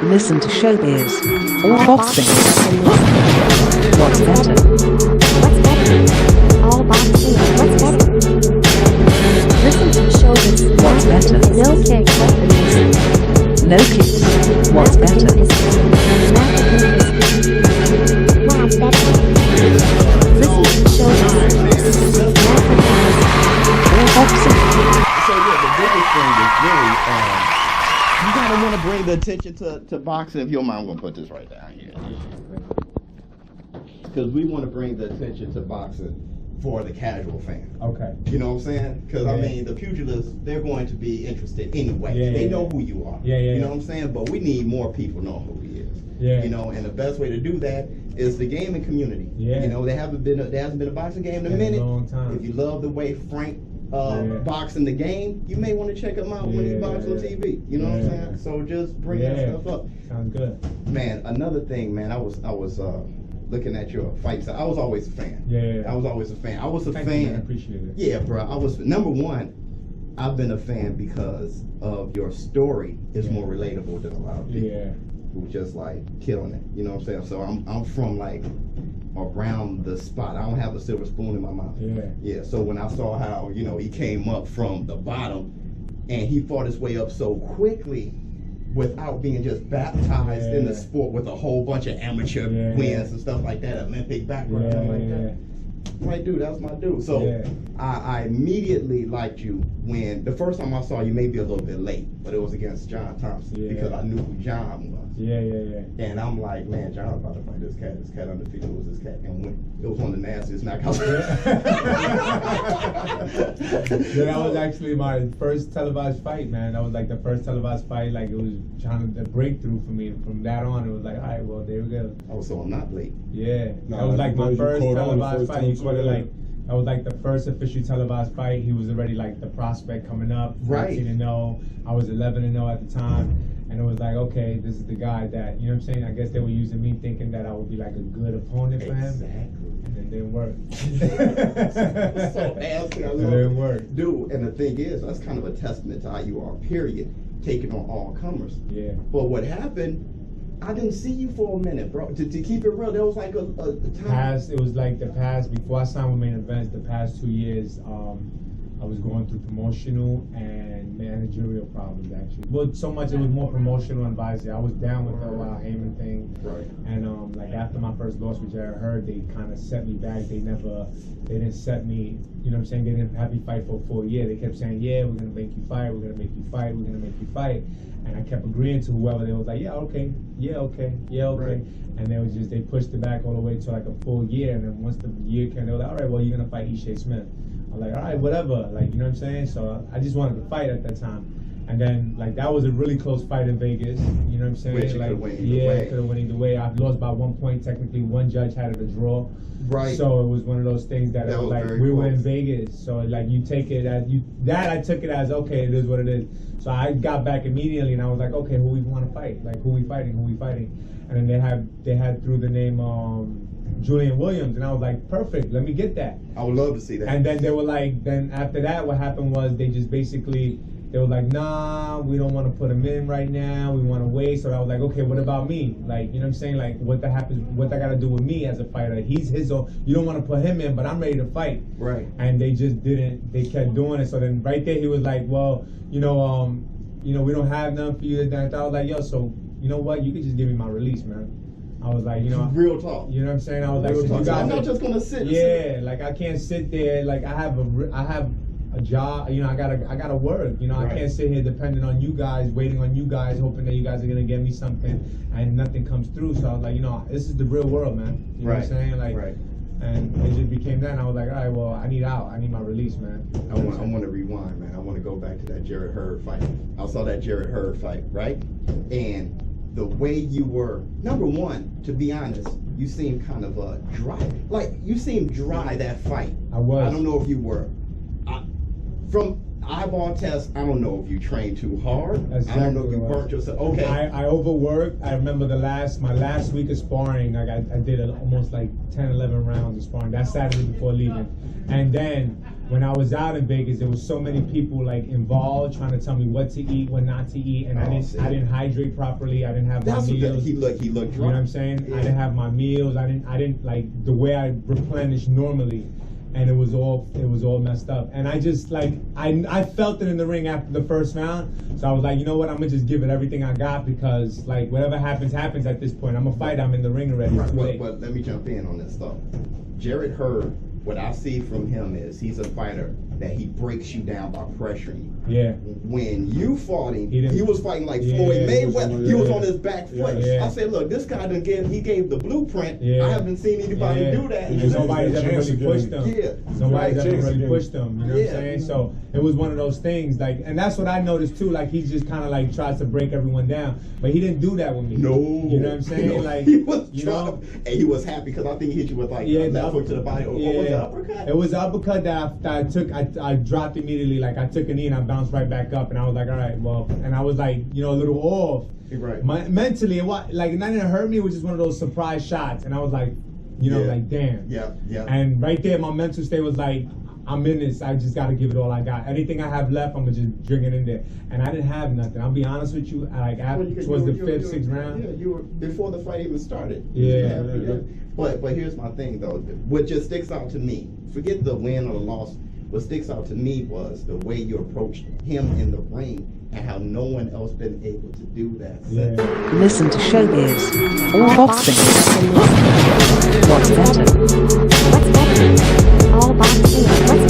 Listen to ShowBizz or boxing. What's better? What's better? All boxing. What's better? Listen to ShowBizz. What's better? No kicks. No kicks. What's better? What's better? Listen to ShowBizz. Or boxing. So yeah, the biggest thing is really you gotta want to bring the attention to boxing. If you don't mind, I'm gonna put this right down here because we want to bring the attention to boxing for the casual fan. Okay. You know what I'm saying? Because Yeah. I mean, the pugilists, they're going to be interested anyway. Yeah, They yeah, know yeah. who you are. Yeah, yeah, You know yeah. what I'm saying? But we need more people know who he is. Yeah. You know, and the best way to do that is the gaming community. Yeah. You know, there hasn't been a boxing game in a In a minute. long time. If you love the way Frank Yeah. boxing the game, you may want to check him out when he Yeah, boxes on yeah. TV. You know what I'm Yeah. saying? So just bring that Yeah. stuff up. Sounds good. Man, another thing, man, I was looking at your fights. I was always a fan. Yeah. I was always a fan. I was a Thank you, fan. man. I appreciate it. Yeah, bro. I was number one. I've been a fan because of your story is Yeah. more relatable than a lot of people Yeah. who just like killing it. You know what I'm saying? So I'm from like around the spot. I don't have a silver spoon in my mouth. Yeah. Yeah. So when I saw how he came up from the bottom and he fought his way up so quickly without being just baptized in the Yeah. sport with a whole bunch of amateur Yeah. wins and stuff like that, Olympic background, Yeah, like yeah. that. Right, dude, that's my dude. So Yeah. I immediately liked you when the first time I saw you, maybe a little bit late, but it was against John Thompson Yeah. because I knew who John was. Yeah. And I'm like, man, John's about to fight this cat. This cat undefeated was this cat. And when it was one of the nastiest knockouts. Yeah, that was actually my first televised fight, man. That was like the first televised fight. Like it was trying to breakthrough for me. From that on, it was like, all right, well, there we go. Oh, so I'm not late. Yeah, No, that was like my you first caught on the televised first fight. time You caught it too, like that was like the first official televised fight. He was already like the prospect coming up, Right. 14-0. I was 11-0 at the time, and it was like, okay, this is the guy that you know what I'm saying. I guess they were using me thinking that I would be like a good opponent for him, Exactly. and it didn't work. So nasty. I It love didn't work. Dude, and the thing is, that's kind of a testament to how you are, period, taking on all comers. Yeah. But what happened, I didn't see you for a minute, bro. To keep it real, there was like a time. It was like the past, before I signed with Main Events, the past 2 years, I was going through promotional and managerial problems, actually. Well, so much it was more promotional and advisory. I was down with the Wild Heyman thing. Right. And like after my first loss with Jared Hurd, they kind of set me back. They didn't set me, you know what I'm saying? They didn't have me fight for a full year. They kept saying, yeah, we're going to make you fight. We're going to make you fight. We're going to make you fight. And I kept agreeing to whoever. They was like, yeah, okay. Yeah, okay. Yeah, okay. Right. And they pushed it back all the way to like a full year. And then once the year came, they were like, all right, well, you're going to fight Ishe Smith. I'm like, all right, whatever. Like, you know what I'm saying? So I just wanted to fight at that time. And then, like, that was a really close fight in Vegas. You know what I'm saying? Which you like, could've went either yeah, way. could have went either way. I lost by 1 point. Technically, one judge had it a draw. Right. So it was one of those things that, That it was was like, very we were in close. Vegas. So, like, you take it as, I took it as, okay, it is what it is. So I got back immediately and I was like, okay, who we want to fight? Like, who we fighting? And then they had through the name, Julian Williams, and I was like, perfect, let me get that. I would love to see that. And then they were like, then after that, what happened was they just basically, they were like, nah, we don't want to put him in right now. We want to wait. So I was like, okay, what about me? Like, you know what I'm saying? Like, what that got to do with me as a fighter? He's his own. You don't want to put him in, but I'm ready to fight. Right. And they just didn't. They kept doing it. So then right there, he was like, well, we don't have none for you. And I was like, yo, so you know what? You could just give me my release, man. I was like, Real talk. you know what I'm saying? I was like, Real so talk. you guys I'm not are- just gonna sit. yeah, like I can't sit there. Like I have a job. You know, I gotta work. You know, Right. I can't sit here depending on you guys, waiting on you guys, hoping that you guys are gonna give me something, and nothing comes through. So I was like, this is the real world, man. You know what I'm saying? Like, Right. and it just became that. And I was like, all right, well, I need out. I need my release, man. I want to rewind, man. I want to go back to that Jared Hurd fight. I saw that Jared Hurd fight, right? And the way you were, number one, to be honest, you seemed kind of dry. Like, you seemed dry that fight. I was. I don't know if you were. From eyeball test, I don't know if you trained too hard. That's I don't know if exactly you what it was. burnt yourself. Okay. I overworked. I remember my last week of sparring, I did almost like 10, 11 rounds of sparring. That Saturday before leaving. And then when I was out in Vegas, there was so many people like involved trying to tell me what to eat, what not to eat, and I didn't hydrate properly. I didn't have my That's meals. what he looked You know drunk. what I'm saying? Yeah. I didn't have my meals. I didn't like the way I replenished normally, and it was all messed up. And I just like I felt it in the ring after the first round. So I was like, you know what? I'm gonna just give it everything I got because like whatever happens at this point. I'm a fighter. I'm in the ring already. It's too late. But let me jump in on this though. Jared Hurd, what I see from him is he's a fighter that he breaks you down by pressuring you. Yeah. When you fought him, He didn't- he was fighting like Yeah, Floyd he was Mayweather. He was on his back foot. Yeah. I said, look, this guy he gave the blueprint. Yeah. I haven't seen anybody Yeah. do that. Because nobody's ever Chance really again. pushed them. Yeah. Nobody's Right. ever really again. pushed them. You know what Yeah. I'm saying? So it was one of those things. Like, and that's what I noticed too. Like he just kind of like tries to break everyone down, but he didn't do that with me. No. You know what I'm saying? No. Like he was you trying know. to, and he was happy because I think he hit you with like a left hook to the body. Or was it an uppercut? It was an uppercut that I took. I dropped immediately. Like I took a knee and I bounced right back up, and I was like, all right, well, and I was like, you know, a little off. Right. Mentally, it was like it didn't hurt me. It was just one of those surprise shots, and I was like, you know, Yeah. like damn. Yeah. Yeah. And right there, my mental state was like, I'm in this. I just got to give it all I got. Anything I have left, I'm gonna just bring it in there. And I didn't have nothing. I'll be honest with you. Like after towards the fifth, sixth round. Yeah, you were before the fight even started. Yeah. But here's my thing though. What just sticks out to me, forget the win or the loss. What sticks out to me was the way you approached him in the ring and how no one else been able to do that. Yeah. Listen to ShowBizz. All boxing. What's better? What's better? All boxing. What's better?